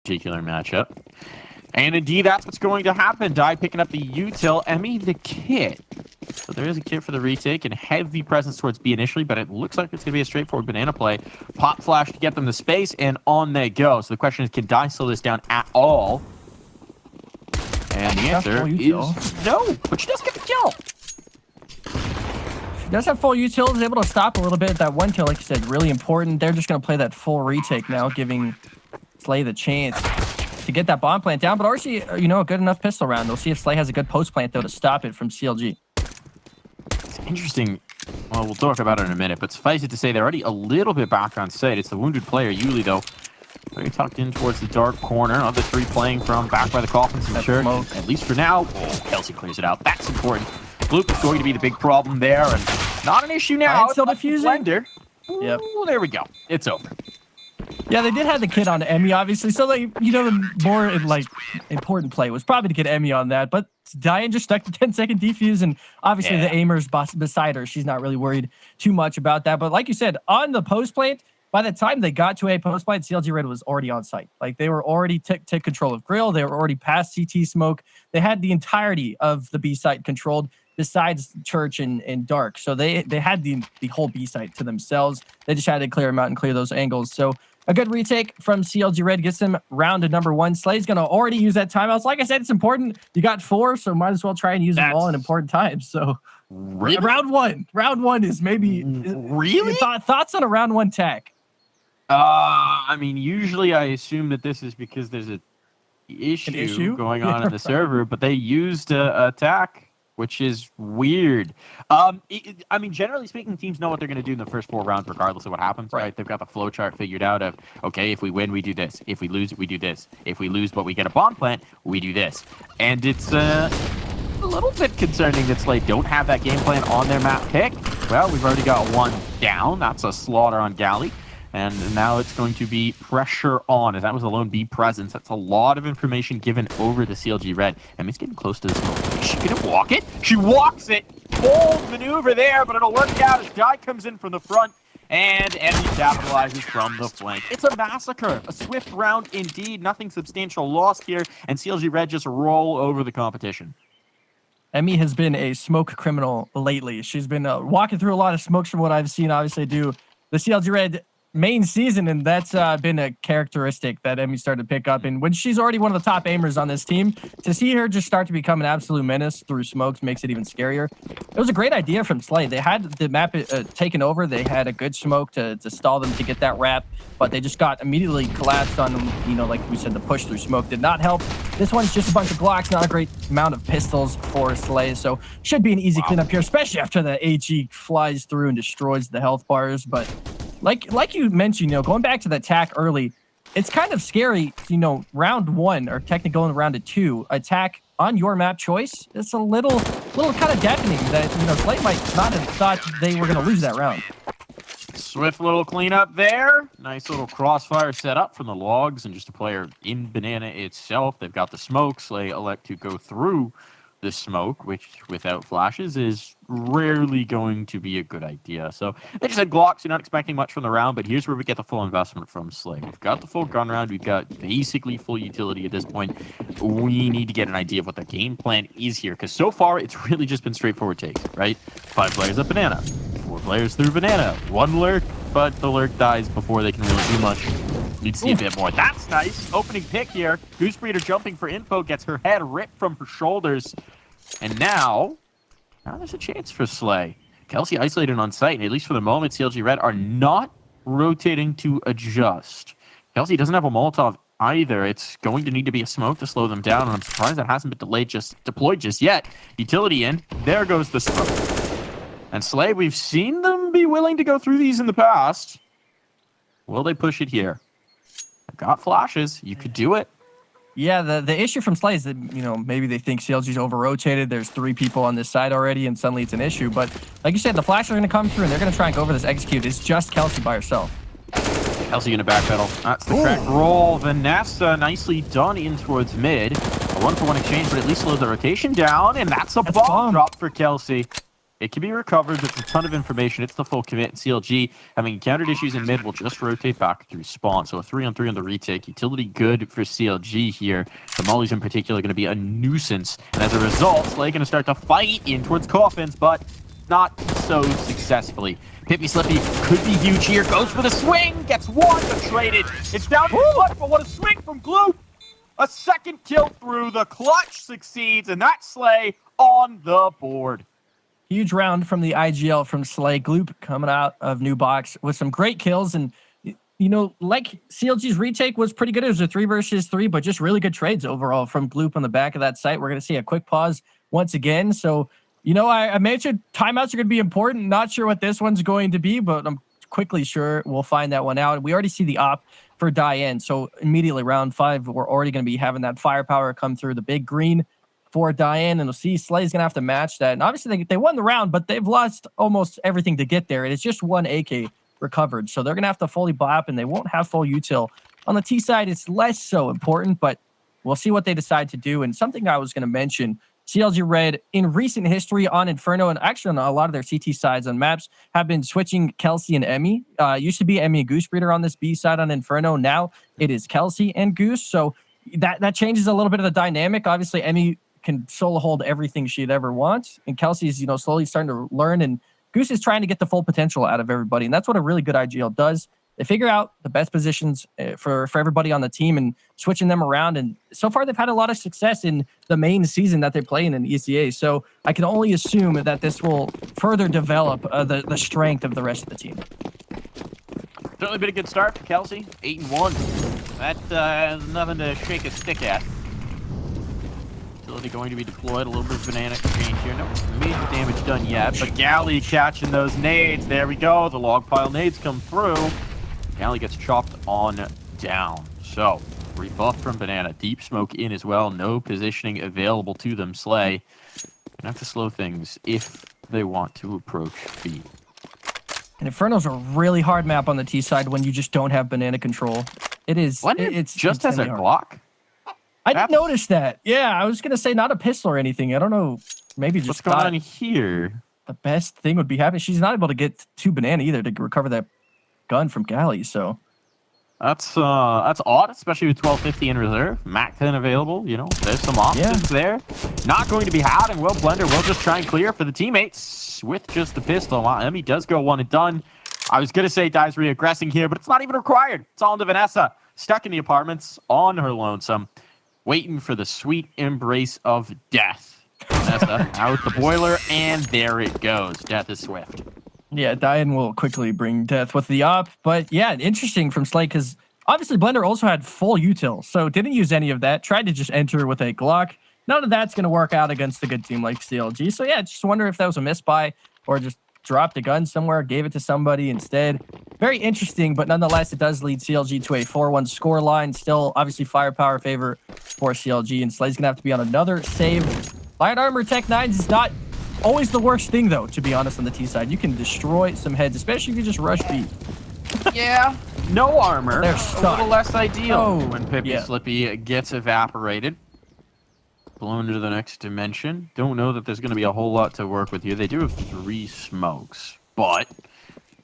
particular matchup. And indeed, that's what's going to happen. Die picking up the util, Emmy the kit. So there is a kit for the retake and heavy presence towards B initially, but it looks like it's going to be a straightforward banana play. Pop flash to get them to space, and on they go. So the question is, can Die slow this down at all? And the answer is no, but she does get the kill. She does have full util, is able to stop a little bit. That one kill, like you said, really important. They're just going to play that full retake now, giving Slay the chance to get that bomb plant down. But RC, you know, a good enough pistol round. We'll see if Slay has a good post plant, though, to stop it from CLG. It's interesting. Well, we'll talk about it in a minute, but suffice it to say, they're already a little bit back on site. It's the wounded player, Yuli, though. Very tucked in towards the dark corner. Other three playing from back by the coffins and church. At least for now. Oh, Kelsey clears it out. That's important. Bloop is going to be the big problem there, and not an issue now. Still diffusing. Yep. There we go. It's over. Yeah, they did have the kit on Emmy, obviously. So, like, you know, the more like important play was probably to get Emmy on that. But Diane just stuck the 10-second defuse, and obviously the aimer's beside her. She's not really worried too much about that. But like you said, on the post plant, by the time they got to a post plant, CLG Red was already on site. Like, they were already took control of Grill. They were already past CT smoke. They had the entirety of the B site controlled, besides Church and Dark. So they had the whole B site to themselves. They just had to clear them out and clear those angles. So a good retake from CLG Red gets them round to number one. Slay's going to already use that timeout. Like I said, it's important. You got 4, so might as well try and use them all in important times. So really? round one is maybe... Really? Thoughts on a round 1 tack? I mean, usually I assume that this is because there's an issue going on in the server, but they used a attack, which is weird. I mean, generally speaking, teams know what they're going to do in the first 4 rounds, regardless of what happens, right? They've got the flow chart figured out of, okay, if we win, we do this. If we lose, we do this. If we lose, but we get a bomb plant, we do this. And it's a little bit concerning that Slay don't have that game plan on their map pick. Well, we've already got 1 down. That's a slaughter on Galley. And now it's going to be pressure on, as that was a lone B presence. That's a lot of information given over to CLG Red. Emmy's getting close to the smoke. Is she going to walk it? She walks it. Bold maneuver there, but it'll work out as Die comes in from the front. And Emmy capitalizes from the flank. It's a massacre. A swift round indeed. Nothing substantial lost here. And CLG Red just roll over the competition. Emmy has been a smoke criminal lately. She's been walking through a lot of smokes from what I've seen, obviously, do the CLG Red main season, and that's been a characteristic that Emmy started to pick up. And when she's already one of the top aimers on this team, to see her just start to become an absolute menace through smokes makes it even scarier. It was a great idea from Slay. They had the map taken over. They had a good smoke to stall them to get that wrap, but they just got immediately collapsed on them. You know, like we said, the push through smoke did not help. This one's just a bunch of Glocks, not a great amount of pistols for Slay, so should be an easy cleanup here, especially after the HE flies through and destroys the health bars. But like you mentioned, you know, going back to the attack early, it's kind of scary, you know, round 1, or technically going round to 2, attack on your map choice. It's a little kind of deafening that, you know, Slay might not have thought they were going to lose that round. Swift little cleanup there. Nice little crossfire set up from the logs and just a player in Banana itself. They've got the smoke. Slay elect to go through the smoke, which without flashes is rarely going to be a good idea. So they just had Glocks. You're not expecting much from the round, but here's where we get the full investment from Slay. We've got the full gun round. We've got basically full utility at this point. We need to get an idea of what the game plan is here, because so far it's really just been straightforward takes, right? 5 players at Banana, 4 players through Banana, 1 lurk, but the lurk dies before they can really do much. Need to see a bit more. That's nice. Opening pick here. Goosebreeder jumping for info, gets her head ripped from her shoulders. And now there's a chance for Slay. Kelsey isolated on site, and at least for the moment, CLG Red are not rotating to adjust. Kelsey doesn't have a Molotov either. It's going to need to be a smoke to slow them down, and I'm surprised that hasn't been deployed just yet. Utility in. There goes the smoke. And Slay, we've seen them be willing to go through these in the past. Will they push it here? I've got flashes. You could do it. Yeah, the issue from Slay is that, you know, maybe they think CLG's over-rotated. There's 3 people on this side already, and suddenly it's an issue. But like you said, the flashes are going to come through, and they're going to try and go over this execute. It's just Kelsey by herself. Kelsey in a backpedal. That's the correct roll. Vanessa nicely done in towards mid. A 1-for-1 exchange, but at least slows the rotation down, and that's a bomb drop for Kelsey. It can be recovered. There's a ton of information. It's the full commit. CLG, having encountered issues in mid, will just rotate back through spawn. So a 3-on-3 on the retake. Utility good for CLG here. The mollies in particular are going to be a nuisance. And as a result, Slay going to start to fight in towards coffins, but not so successfully. Pippy Slippy could be huge here. Goes for the swing. Gets one, but traded. It's down to Clutch, but what a swing from Gloop. A second kill through. The Clutch succeeds, and that's Slay on the board. Huge round from the IGL from Slay. Gloop coming out of New Box with some great kills. And, you know, like CLG's retake was pretty good. It was a 3 versus 3, but just really good trades overall from Gloop on the back of that site. We're going to see a quick pause once again. So, you know, I mentioned timeouts are going to be important. Not sure what this one's going to be, but I'm quickly sure we'll find that one out. We already see the op for Diane. So immediately round 5, we're already going to be having that firepower come through the big green for Diane, and we'll see Slay's going to have to match that. And obviously they won the round, but they've lost almost everything to get there. And it's just one AK recovered. So they're going to have to fully bop, and they won't have full util. On the T side, it's less so important, but we'll see what they decide to do. And something I was going to mention, CLG Red, in recent history on Inferno, and actually on a lot of their CT sides on maps, have been switching Kelsey and Emmy. Used to be Emmy and Goose Breeder on this B side on Inferno. Now it is Kelsey and Goose. So that changes a little bit of the dynamic. Obviously, Emmy can solo hold everything she'd ever want, and Kelsey's, you know, slowly starting to learn, and Goose is trying to get the full potential out of everybody. And that's what a really good IGL does. They figure out the best positions for everybody on the team and switching them around. And so far, they've had a lot of success in the main season that they play in ECA. So I can only assume that this will further develop the strength of the rest of the team. Certainly been a good start for Kelsey. 8-1. That's nothing to shake a stick at. Utility going to be deployed. A little bit of banana exchange here. No major damage done yet, but Galley catching those nades. There we go. The log pile nades come through. Galley gets chopped on down. So, rebuff from Banana. Deep smoke in as well. No positioning available to them. Slay gonna have to slow things if they want to approach B. And Inferno's a really hard map on the T side when you just don't have banana control. It is. It's just as a Glock. I didn't notice that. Yeah, I was gonna say not a pistol or anything. I don't know. Maybe just what's going on here. The best thing would be having. She's not able to get 2 banana either to recover that gun from Galley. So that's odd, especially with 1250 in reserve. Mac 10 available. You know, there's some options there. Not going to be had, and Will Blender will just try and clear for the teammates with just the pistol. While Emmy does go 1 and done. I was gonna say Di's reaggressing here, but it's not even required. It's all into Vanessa, stuck in the apartments on her lonesome, waiting for the sweet embrace of death. Vanessa out the boiler, and there it goes. Death is swift. Yeah, Diane will quickly bring death with the op. But yeah, interesting from Slay, because obviously Blender also had full util, so didn't use any of that. Tried to just enter with a Glock. None of that's going to work out against a good team like CLG. So yeah, just wonder if that was a misbuy or just dropped a gun somewhere, gave it to somebody instead. Very interesting, but nonetheless, it does lead CLG to a 4-1 score line. Still, obviously, firepower favor for CLG, and Slay's going to have to be on another save. Light Armor Tech 9s is not always the worst thing, though, to be honest, on the T side. You can destroy some heads, especially if you just rush B. Yeah, no armor. They're a stuck. little less ideal when Pippy Yeah. Slippy gets evaporated. Blown into the next dimension. Don't know that there's going to be a whole lot to work with here. They do have 3 smokes, but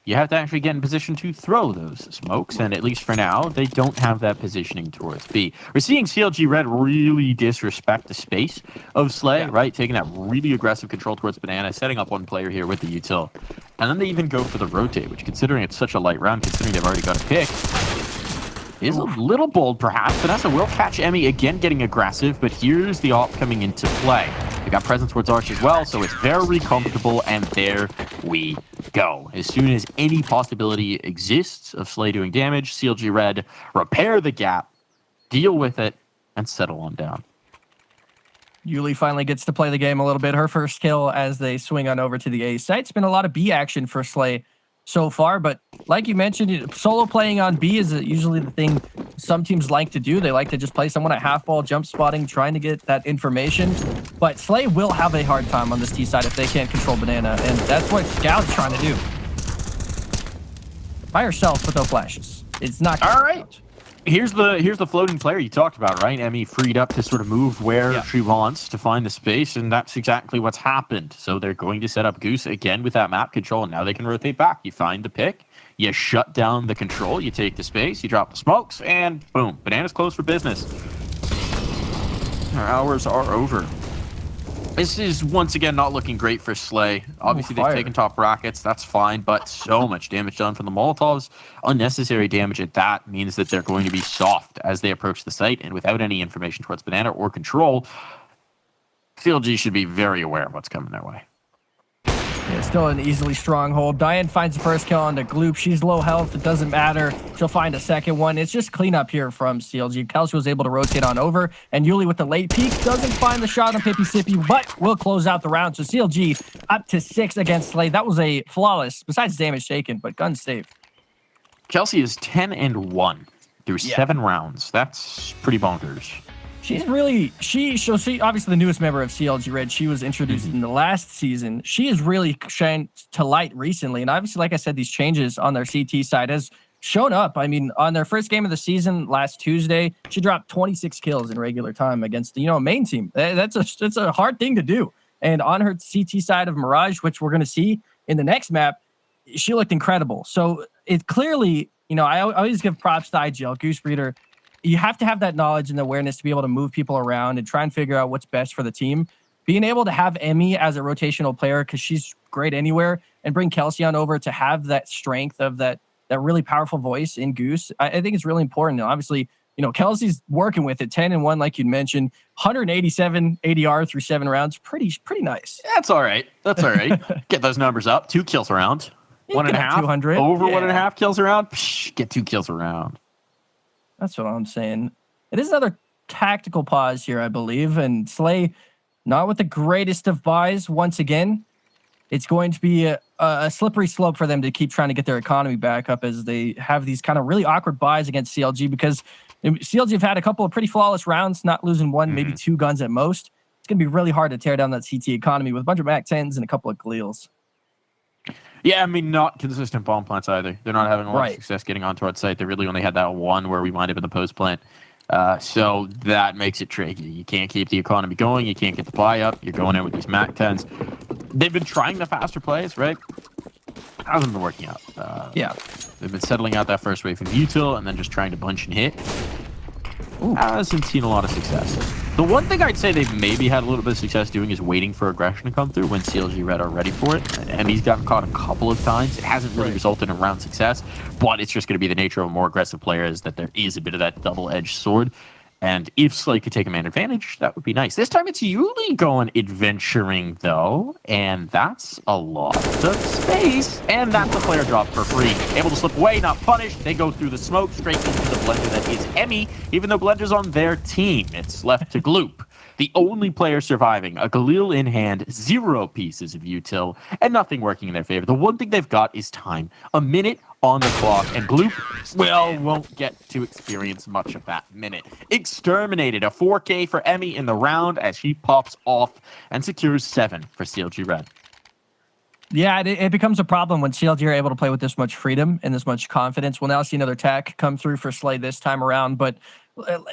you have to actually get in position to throw those smokes, and at least for now, they don't have that positioning towards B. We're seeing CLG Red really disrespect the space of Slay, right? Taking that really aggressive control towards Banana, setting up one player here with the util. And then they even go for the rotate, which, considering it's such a light round, considering they've already got a pick, is a little bold, perhaps. Vanessa will catch Emmy again getting aggressive, but here's the op coming into play. They got presence towards Arch as well, so it's very comfortable, and there we go. As soon as any possibility exists of Slay doing damage, CLG Red repair the gap, deal with it, and settle on down. Yuli finally gets to play the game a little bit. Her first kill as they swing on over to the A site. It's been a lot of B action for Slay so far, but like you mentioned, solo playing on B is usually the thing some teams like to do. They like to just play someone at half ball, jump spotting, trying to get that information. But Slay will have a hard time on this T side if they can't control Banana, and that's what Gal's trying to do. By herself with no flashes. It's not all right. Here's the floating player you talked about, right? Emmy freed up to sort of move where she wants to find the space, and that's exactly what's happened. So they're going to set up Goose again with that map control, and now they can rotate back. You find the pick, you shut down the control, you take the space, you drop the smokes, and boom, Banana's closed for business. Our hours are over. This is, once again, not looking great for Slay. Obviously, they've taken top brackets. That's fine, but so much damage done from the Molotovs. Unnecessary damage at that means that they're going to be soft as they approach the site, and without any information towards Banana or control, CLG should be very aware of what's coming their way. Yeah, still an easily stronghold. Diane finds the first kill on the Gloop. She's low health. It doesn't matter. She'll find a second one. It's just cleanup here from CLG. Kelsey was able to rotate on over, and Yuli with the late peek doesn't find the shot on Pippi Sippy, but will close out the round. So CLG up to 6 against Slay. That was a flawless, besides damage taken, but gun saved. Kelsey is 10-1 through 7 rounds. That's pretty bonkers. She's really, she obviously the newest member of CLG Red. She was introduced in the last season. She has really shined to light recently. And obviously, like I said, these changes on their CT side has shown up. I mean, on their first game of the season last Tuesday, she dropped 26 kills in regular time against the main team. That's a hard thing to do. And on her CT side of Mirage, which we're going to see in the next map, she looked incredible. So it clearly, I always give props to IGL, Goose Breeder. You have to have that knowledge and awareness to be able to move people around and try and figure out what's best for the team. Being able to have Emmy as a rotational player, because she's great anywhere, and bring Kelsey on over to have that strength of that really powerful voice in Goose, I think it's really important. And obviously, Kelsey's working with it, 10-1, like you mentioned, 187 ADR through 7 rounds. Pretty nice. That's all right. Get those numbers up. 2 kills a round. 1.5. 200. Over 1.5 kills a round. Get 2 kills a round. That's what I'm saying. It is another tactical pause here, I believe. And Slay, not with the greatest of buys once again. It's going to be a slippery slope for them to keep trying to get their economy back up as they have these kind of really awkward buys against CLG, because CLG have had a couple of pretty flawless rounds, not losing one, maybe 2 guns at most. It's going to be really hard to tear down that CT economy with a bunch of Mac 10s and a couple of Gleals. Yeah, I mean, not consistent bomb plants either. They're not having a lot of success getting onto our site. They really only had that one where we wind up in the post plant. So that makes it tricky. You can't keep the economy going. You can't get the buy up. You're going in with these Mac 10s. They've been trying the faster plays, right? Hasn't been working out. They've been settling out that first wave of util and then just trying to bunch and hit. Hasn't seen a lot of success. The one thing I'd say they've maybe had a little bit of success doing is waiting for aggression to come through when CLG Red are ready for it. And he's gotten caught a couple of times. It hasn't really resulted in round success, but it's just going to be the nature of a more aggressive player, is that there is a bit of that double-edged sword. And if Slay could take a man advantage, that would be nice. This time it's Yuli going adventuring, though, and that's a lot of space. And that's a player drop for free. Able to slip away, not punished. They go through the smoke straight into the blender that is Emmy, even though Blender's on their team. It's left to Gloop, the only player surviving. A Galil in hand, 0 pieces of util, and nothing working in their favor. The one thing they've got is time. A minute on the clock, and Gloop, well, won't get to experience much of that minute. Exterminated. A 4K for Emmy in the round as she pops off and secures 7 for CLG Red. Yeah, it becomes a problem when CLG are able to play with this much freedom and this much confidence. We'll now see another attack come through for Slay this time around. But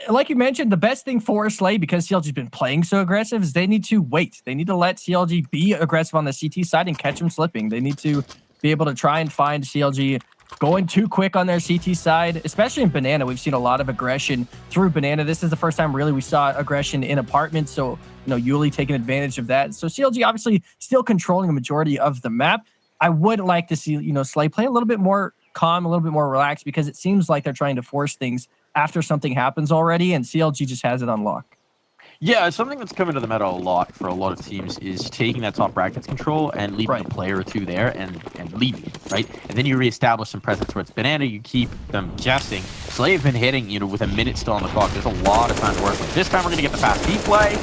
like you mentioned, the best thing for Slay, because CLG's been playing so aggressive, is they need to wait. They need to let CLG be aggressive on the CT side and catch them slipping. They need to be able to try and find CLG going too quick on their CT side, especially in Banana. We've seen a lot of aggression through Banana. This is the first time really we saw aggression in apartments. So, Yuli taking advantage of that. So CLG obviously still controlling the majority of the map. I would like to see, Slay play a little bit more calm, a little bit more relaxed, because it seems like they're trying to force things after something happens already, and CLG just has it on lock. Yeah, something that's come into the meta a lot for a lot of teams is taking that top brackets control and leaving a player or two there and leaving, right? And then you reestablish some presence towards Banana, you keep them guessing. Slay have been hitting, with a minute still on the clock. There's a lot of time to work with. This time we're going to get the fast B play.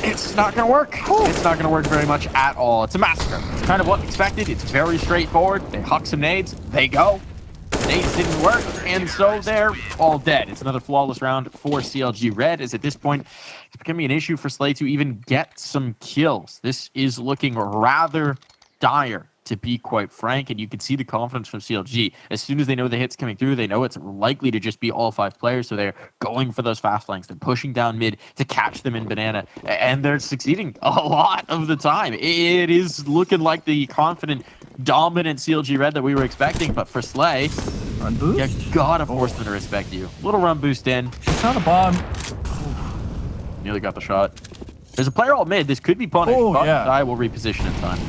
It's not going to work. It's not going to work very much at all. It's a massacre. It's kind of what expected. It's very straightforward. They huck some nades. They go. The nades didn't work, and so they're all dead. It's another flawless round for CLG Red, as at this point, it's becoming an issue for Slay to even get some kills. This is looking rather dire to be quite frank, and you can see the confidence from CLG. As soon as they know the hit's coming through, they know it's likely to just be all 5 players, so they're going for those fast flanks. They're pushing down mid to catch them in banana, and they're succeeding a lot of the time. It is looking like the confident, dominant CLG Red that we were expecting, but for Slay, Run boost? you gotta force them to respect you. Little run boost in. She's not a bomb. Nearly got the shot. There's a player all mid. This could be punished, but yeah. I will reposition in time.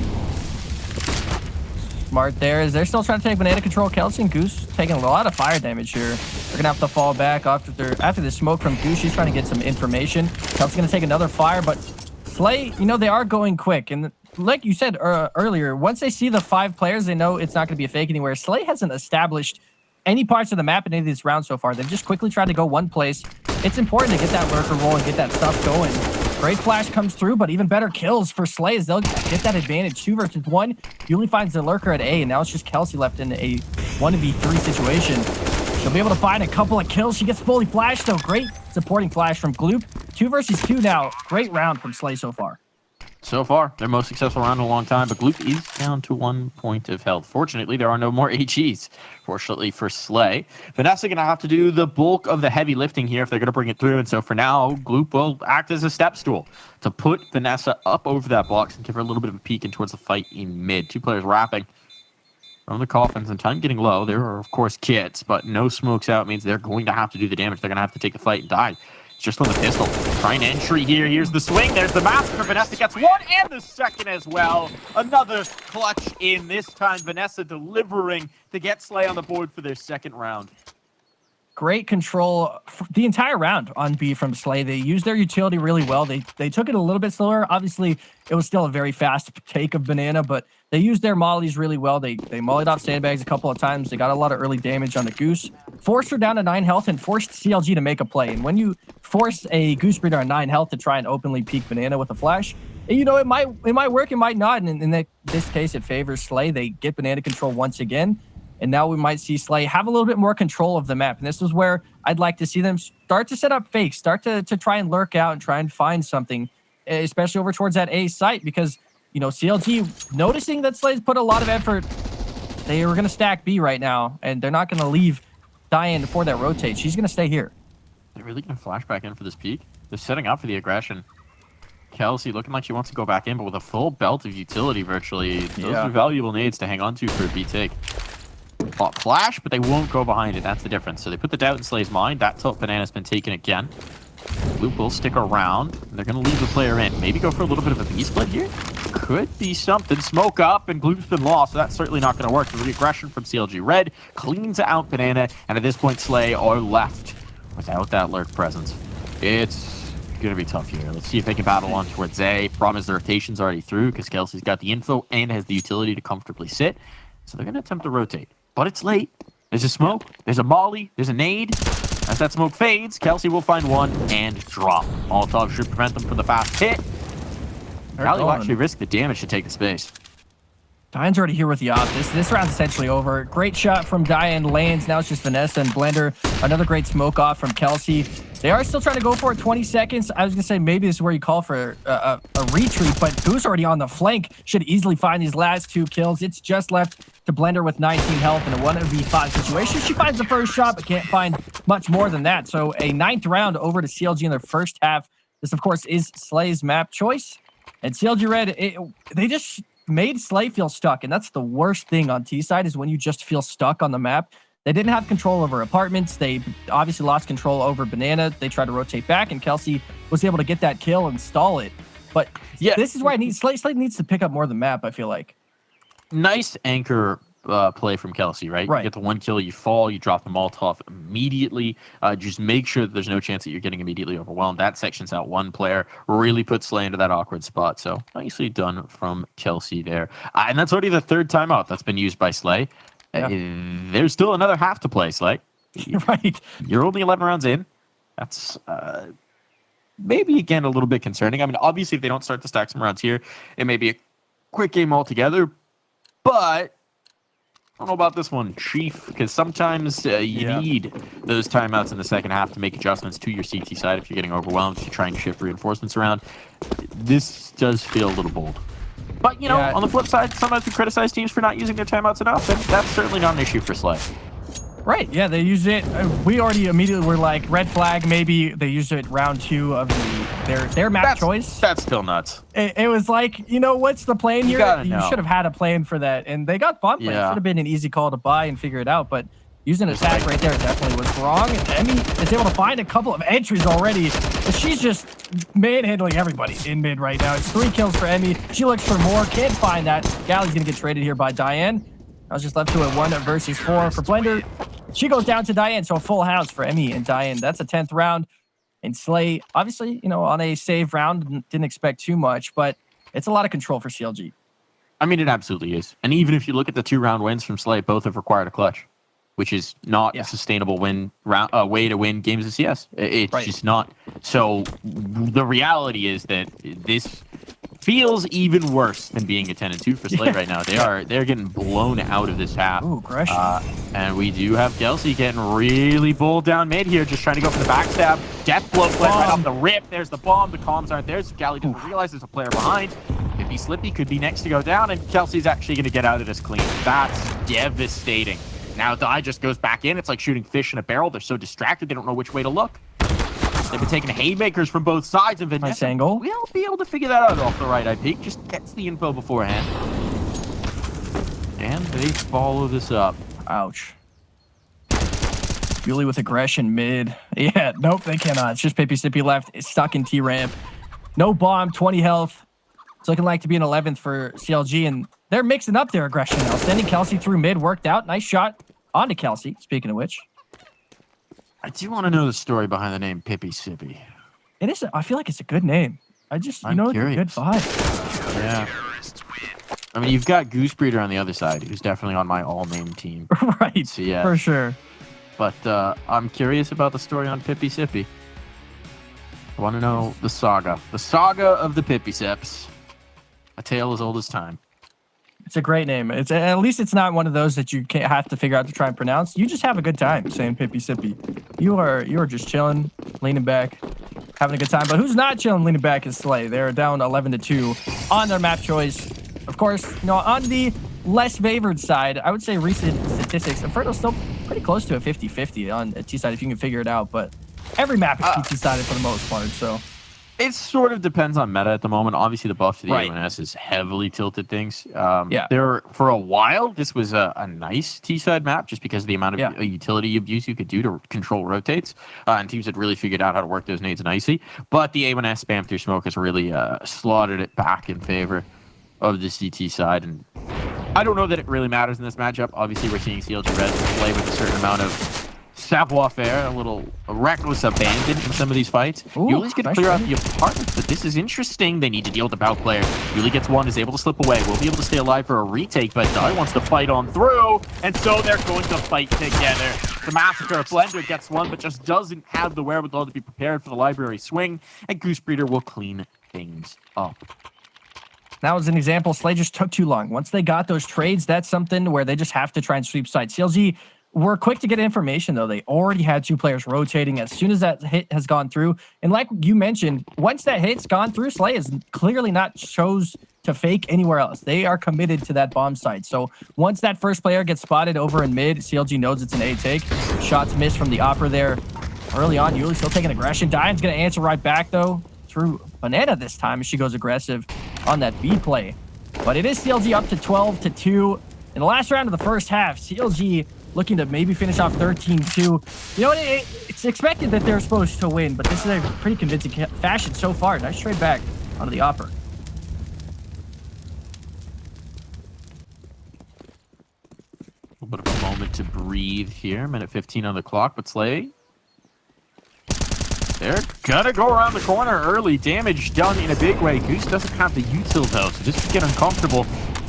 Smart there. Is they're still trying to take banana control. Kelsey and Goose taking a lot of fire damage here. They're gonna have to fall back after the smoke from Goose. She's trying to get some information. Kelsey's gonna take another fire, but Slay, you know, they are going quick. And like you said earlier, once they see the 5 players, they know it's not gonna be a fake anywhere. Slay hasn't established any parts of the map in any of these rounds so far. They've just quickly tried to go one place. It's important to get that lurker roll and get that stuff going. Great flash comes through, but even better kills for Slay as they'll get that advantage. 2 versus 1. He only finds the lurker at A, and now it's just Kelsey left in a 1v3 situation. She'll be able to find a couple of kills. She gets fully flashed, though. Great supporting flash from Gloop. 2 versus 2 now. Great round from Slay so far. So far, their most successful round in a long time, but Gloop is down to 1 point of health. Fortunately, there are no more HEs. Fortunately for Slay, Vanessa going to have to do the bulk of the heavy lifting here if they're going to bring it through. And so for now, Gloop will act as a step stool to put Vanessa up over that box and give her a little bit of a peek in towards the fight in mid. 2 players wrapping from the coffins and time getting low. There are, of course, kits, but no smokes out means they're going to have to do the damage. They're going to have to take the fight and die. Just on the pistol. Trying entry here. Here's the swing. There's the massacre. Vanessa gets 1 and the second as well. Another clutch in, this time Vanessa delivering to get Slay on the board for their second round. Great control the entire round on B from Slay. They used their utility really well. They took it a little bit slower. Obviously, it was still a very fast take of banana, but they used their mollies really well. They mollied off sandbags a couple of times. They got a lot of early damage on the Goose. Forced her down to 9 health and forced CLG to make a play. And when you force a Goose breeder on 9 health to try and openly peek banana with a flash, you know, it might work, it might not. And in this case, it favors Slay. They get banana control once again. And now we might see Slay have a little bit more control of the map. And this is where I'd like to see them start to set up fakes, start to try and lurk out and try and find something, especially over towards that A site, because, you know, CLG, noticing that Slay's put a lot of effort, they are going to stack B right now, and they're not going to leave Diane before that rotates. She's going to stay here. They're really going to flash back in for this peak. They're setting up for the aggression. Kelsey looking like she wants to go back in, but with a full belt of utility virtually, those are valuable nades to hang on to for a B take. Flash, but they won't go behind it. That's the difference. So they put the doubt in Slay's mind. That tilt banana's been taken again. Loop will stick around. They're going to leave the player in. Maybe go for a little bit of a B split here. Could be something. Smoke up, and Gloop's been lost, so that's certainly not going to work. The aggression from CLG Red cleans out banana, and at this point, Slay are left without that lurk presence. It's going to be tough here. Let's see if they can battle on towards A. Problem is the rotation's already through because Kelsey's got the info and has the utility to comfortably sit. So they're going to attempt to rotate. But it's late. There's a smoke. There's a molly. There's a nade. As that smoke fades, Kelsey will find 1 and drop. Molotov should prevent them from the fast hit. Rally will actually risk the damage to take the space. Diane's already here with the op. This round's essentially over. Great shot from Diane lands. Now it's just Vanessa and Blender. Another great smoke off from Kelsey. They are still trying to go for it. 20 seconds. I was going to say maybe this is where you call for a retreat, but Goose already on the flank. Should easily find these last 2 kills. It's just left to Blender with 19 health in a 1v5 situation. She finds the first shot, but can't find much more than that. So a 9th round over to CLG in their first half. This, of course, is Slay's map choice. And CLG Red, they just made Slay feel stuck, and that's the worst thing on T side is when you just feel stuck on the map. They didn't have control over apartments. They obviously lost control over banana. They tried to rotate back, and Kelsey was able to get that kill and stall it. But yeah, this is why Slay needs to pick up more of the map, I feel like. Nice anchor play from Kelsey, right? You get the 1 kill, you fall, you drop the Molotov immediately. Just make sure that there's no chance that you're getting immediately overwhelmed. That sections out 1 player, really put Slay into that awkward spot. So nicely done from Kelsey there. And that's already the 3rd timeout that's been used by Slay. Yeah. There's still another half to play, Slay. Right. You're only 11 rounds in. That's maybe, again, a little bit concerning. I mean, obviously, if they don't start to stack some rounds here, it may be a quick game altogether. But I don't know about this one, Chief, because sometimes you need those timeouts in the second half to make adjustments to your CT side if you're getting overwhelmed, if you're trying to shift reinforcements around. This does feel a little bold. But, you know, Yeah. on the flip side, sometimes we criticize teams for not using their timeouts enough, and that's certainly not an issue for Slay. Right, yeah, they used it. We already immediately were like, red flag, maybe they used it round 2 of their map choice. That's still nuts. It was like, you know, what's the plan here? You should have had a plan for that. And they got bomb plan. It should have been an easy call to buy and figure it out. But using attack right there definitely was wrong. And Emmy is able to find a couple of entries already. But she's just manhandling everybody in mid right now. It's 3 kills for Emmy. She looks for more. Can't find that. Galley's going to get traded here by Diane. I was just left to a 1 versus 4 for Blender. She goes down to Diane, so a full house for Emmy and Diane. That's a 10th round. And Slay, obviously, you know, on a save round, didn't expect too much, but it's a lot of control for CLG. I mean, it absolutely is. And even if you look at the 2-round wins from Slay, both have required a clutch, which is not a sustainable way to win games of CS. It's just not. So the reality is that this feels even worse than being a 10-2 for Slay right now. They're getting blown out of this half. Ooh, aggression. And we do have Kelsey getting really bowled down mid here, just trying to go for the backstab. Death blow play right off the rip. There's the bomb. The comms aren't there, so Gally doesn't realize there's a player behind. Could be Slippy, could be next to go down, and Kelsey's actually going to get out of this clean. That's devastating. Now Die just goes back in. It's like shooting fish in a barrel. They're so distracted, they don't know which way to look. They've been taking haymakers from both sides, and Vanessa will be able to figure that out off the right eye peak. Just gets the info beforehand. And they follow this up. Ouch. Yuli with aggression mid. Yeah, nope, they cannot. It's just Pippi Sippy left. It's stuck in T-ramp. No bomb, 20 health. It's looking like to be an 11th for CLG, and they're mixing up their aggression now. Sending Kelsey through mid, worked out. Nice shot onto Kelsey, speaking of which. I do want to know the story behind the name Pippi Sippy. It is. I feel like it's a good name. I'm curious. A good vibe. Yeah. I mean, you've got Goose Breeder on the other side, who's definitely on my all-name team. Right. So, yeah. For sure. But I'm curious about the story on Pippi Sippy. I want to know the saga. The saga of the Pippi Sips. A tale as old as time. It's a great name. It's at least it's not one of those that you can't have to figure out to try and pronounce. You just have a good time saying Pippi Sippy. You are just chilling, leaning back, having a good time. But who's not chilling, leaning back is Slay. They're down 11-2 on their map choice. Of course, you know, on the less favored side, I would say recent statistics, Inferno's still pretty close to a 50-50 on a T side if you can figure it out. But every map is TT sided for the most part, so. It sort of depends on meta at the moment. Obviously, the buff to the A1S has heavily tilted things. For a while, this was a nice T-side map just because of the amount of utility abuse you could do to control rotates. And teams had really figured out how to work those nades nicely. But the A1S spam through smoke has really slaughtered it back in favor of the CT side. And I don't know that it really matters in this matchup. Obviously, we're seeing CLG Red play with a certain amount of savoir-faire, a little reckless abandon in some of these fights. Yuli's going to clear out the apartments, but this is interesting. They need to deal with the bow player. Yuli gets one, is able to slip away. Will be able to stay alive for a retake, but Dai wants to fight on through, and so they're going to fight together. The massacre. Blender gets one, but just doesn't have the wherewithal to be prepared for the library swing, and Goose Breeder will clean things up. That was an example. Slay just took too long. Once they got those trades, that's something where they just have to try and sweep sides. CLG were quick to get information, though. They already had 2 players rotating as soon as that hit has gone through. And like you mentioned, once that hit's gone through, Slay is clearly not chose to fake anywhere else. They are committed to that bomb site. So once that first player gets spotted over in mid, CLG knows it's an A take. Shots missed from the Opera there early on. Yuli still taking aggression. Diane's going to answer right back, though, through Banana this time as she goes aggressive on that B play. But it is CLG up to 12-2. In the last round of the first half, CLG looking to maybe finish off 13-2. You know, it's expected that they're supposed to win, but this is a pretty convincing fashion so far. Nice trade back onto the Opera. A little bit of a moment to breathe here. Minute 15 on the clock, but Slay, they're gonna go around the corner early. Damage done in a big way. Goose doesn't have the util, though, so this could get uncomfortable.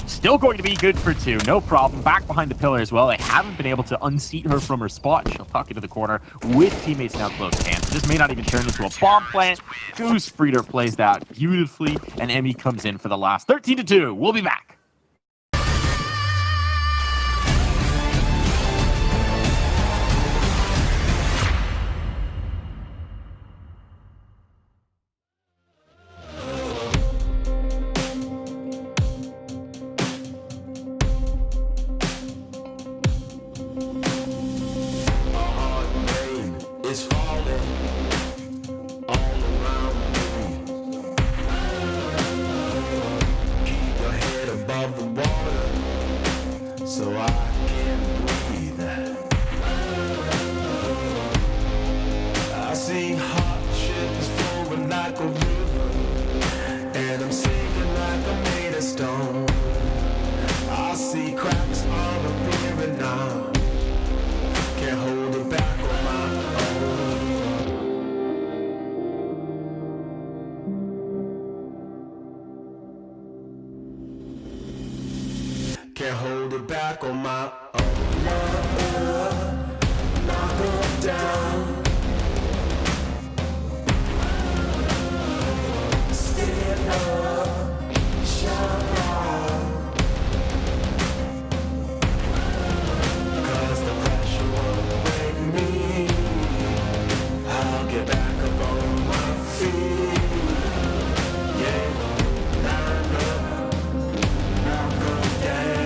Still going to be good for 2, no problem. Back behind the pillar as well. They haven't been able to unseat her from her spot. She'll tuck into the corner with teammates now close to hand. So this may not even turn into a bomb plant. Goose Breeder plays that beautifully, and Emmy comes in for the last 13-2. We'll be back. back on my own. Knock them down. Stand up, shout out. 'Cause the pressure won't break me. I'll get back up on my feet. Yeah, line up, knock them down.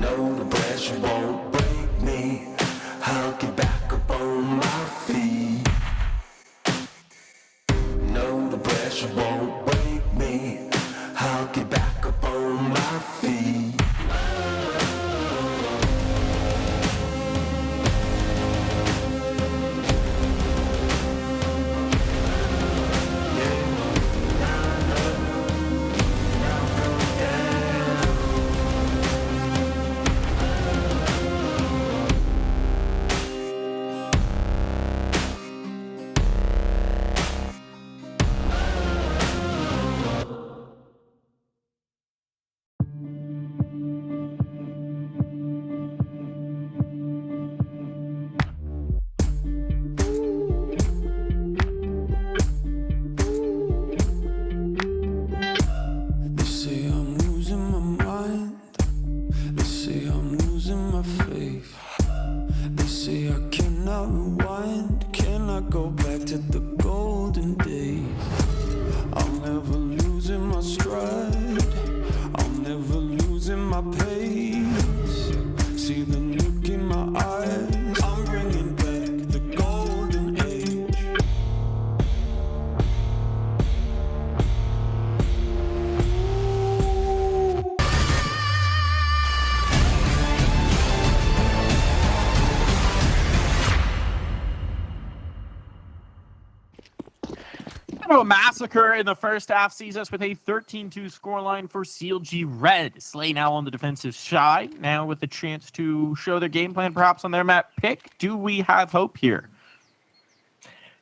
No, the pressure won't break me. I'll get back up on my feet. No, the pressure won't break me. I'll get back up on my feet. They say I'm losing my mind. They say I'm losing my faith. They say I cannot rewind. Cannot go back to the golden days. I'm never losing my stride. I'm never losing my pace. See the look in my eyes. I'm bringing back the golden age. A massacre in the first half sees us with a 13-2 scoreline for CLG Red. Slay now on the defensive side, now with a chance to show their game plan perhaps on their map pick. Do we have hope here?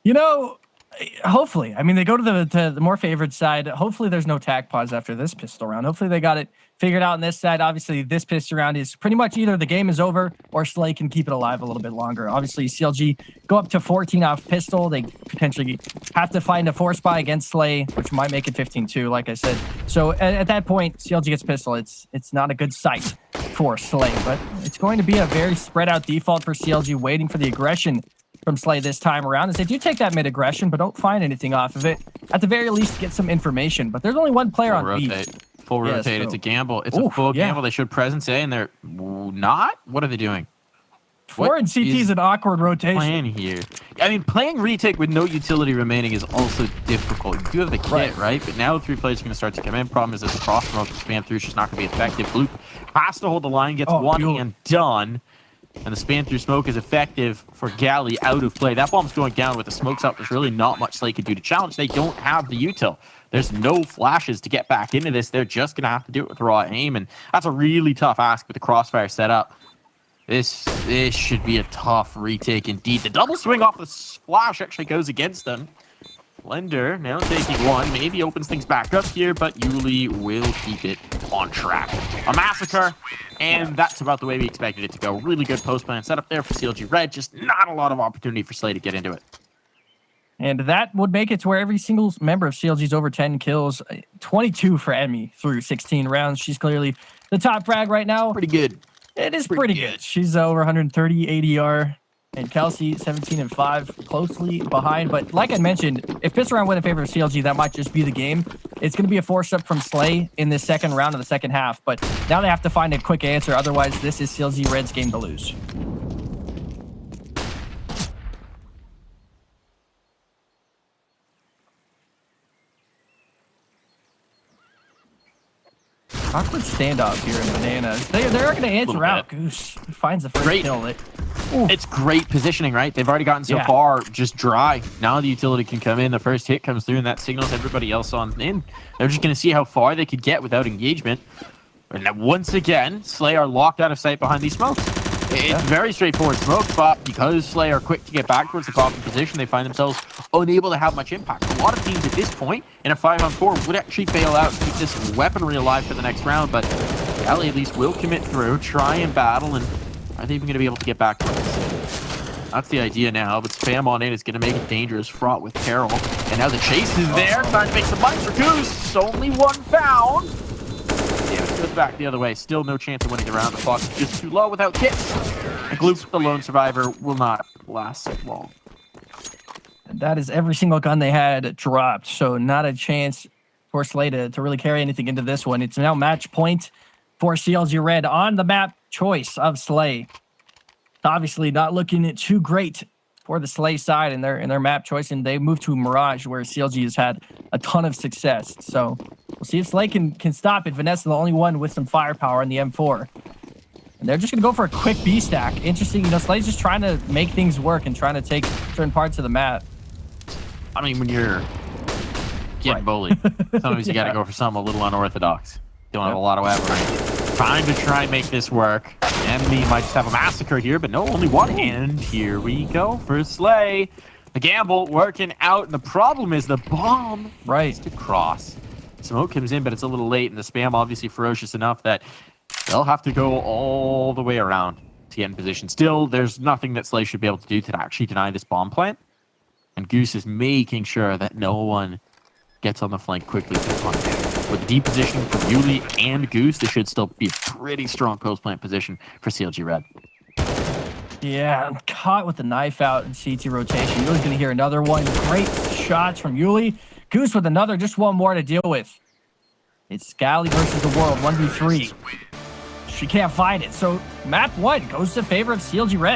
You know, hopefully. I mean, they go to the more favored side. Hopefully there's no tack pause after this pistol round. Hopefully they got it figured out on this side. Obviously, this pistol round is pretty much either the game is over or Slay can keep it alive a little bit longer. Obviously, CLG go up to 14 off pistol. They potentially have to find a force buy against Slay, which might make it 15-2, like I said. So at that point, CLG gets pistol. It's not a good sight for Slay, but it's going to be a very spread out default for CLG, waiting for the aggression from Slay this time around, as they do take that mid aggression, but don't find anything off of it. At the very least, get some information. But there's only one player on B. Full rotate. It's a gamble. It's a full gamble. They should presence A, and they're not. What are they doing? 4 and CT is an awkward rotation. Plan here. I mean, playing retake with no utility remaining is also difficult. You do have the kit, right? But now 3 players are going to start to come in. Problem is, there's a cross smoke. Spam through. She's not going to be effective. Bloop has to hold the line. Gets one and done. And the spam through smoke is effective for Galley out of play. That bomb's going down with the smokes up. There's really not much Slay could do to challenge. They don't have the util. There's no flashes to get back into this. They're just going to have to do it with raw aim. And that's a really tough ask with the crossfire setup. This should be a tough retake indeed. The double swing off the flash actually goes against them. Blender now taking one. Maybe opens things back up here, but Yuli will keep it on track. A massacre, and that's about the way we expected it to go. Really good post-plan setup there for CLG Red. Just not a lot of opportunity for Slay to get into it. And that would make it to where every single member of CLG's over 10 kills. 22 for Emmy through 16 rounds. She's clearly the top frag right now. Pretty good. It is pretty good. She's over 130 ADR. And Kelsey, 17 and 5, closely behind. But like I mentioned, if pistol round went in favor of CLG, that might just be the game. It's going to be a force up from Slay in this second round of the second half. But now they have to find a quick answer. Otherwise, this is CLG Red's game to lose. Awkward standoff here in Bananas. They're going to answer out. Goose finds the first kill. It's great positioning, right? They've already gotten so far just dry. Now the utility can come in. The first hit comes through, and that signals everybody else on in. They're just going to see how far they could get without engagement. And then once again, Slay are locked out of sight behind these smokes. It's very straightforward smoke, but because Slay are quick to get back towards the bottom position, they find themselves unable to have much impact. A lot of teams at this point, in a 5-on-4, would actually bail out and keep this weaponry alive for the next round, but Galley at least will commit through, try and battle, and are they even going to be able to get back towards this? That's the idea now, but spam on in is going to make it dangerous, fraught with peril. And now the chase is there, trying to make some money for Goose. Only one found. Damage goes back the other way. Still no chance of winning the round. The clock is just too low without kits. And Gloop, the lone survivor, will not last long. And that is every single gun they had dropped, so not a chance for Slay to really carry anything into this one. It's now match point for CLG Red on the map choice of Slay. Obviously not looking too great for the Slay side in their map choice, and they move to Mirage, where CLG has had a ton of success. So we'll see if Slay can stop it. Vanessa, the only one with some firepower in the M4. And they're just going to go for a quick B stack. Interesting, Slay's just trying to make things work and trying to take certain parts of the map. I mean, when you're getting bullied, sometimes you got to go for something a little unorthodox. Don't have a lot of weaponry. Time to try and make this work. Enemy might just have a massacre here, but no, only one. And here we go for Slay. The gamble working out. And the problem is the bomb is to cross. Smoke comes in, but it's a little late, and the spam obviously ferocious enough that they'll have to go all the way around to get in position. Still, there's nothing that Slay should be able to do to actually deny this bomb plant. And Goose is making sure that no one gets on the flank quickly to the contact. With the deep position from Yuli and Goose, this should still be a pretty strong post-plant position for CLG Red. Yeah, caught with the knife out in CT rotation. Yuli's going to hear another one. Great shots from Yuli. Goose with another, just one more to deal with. It's Scally versus the world, 1v3. She can't find it, so map 1 goes to favor of CLG Red.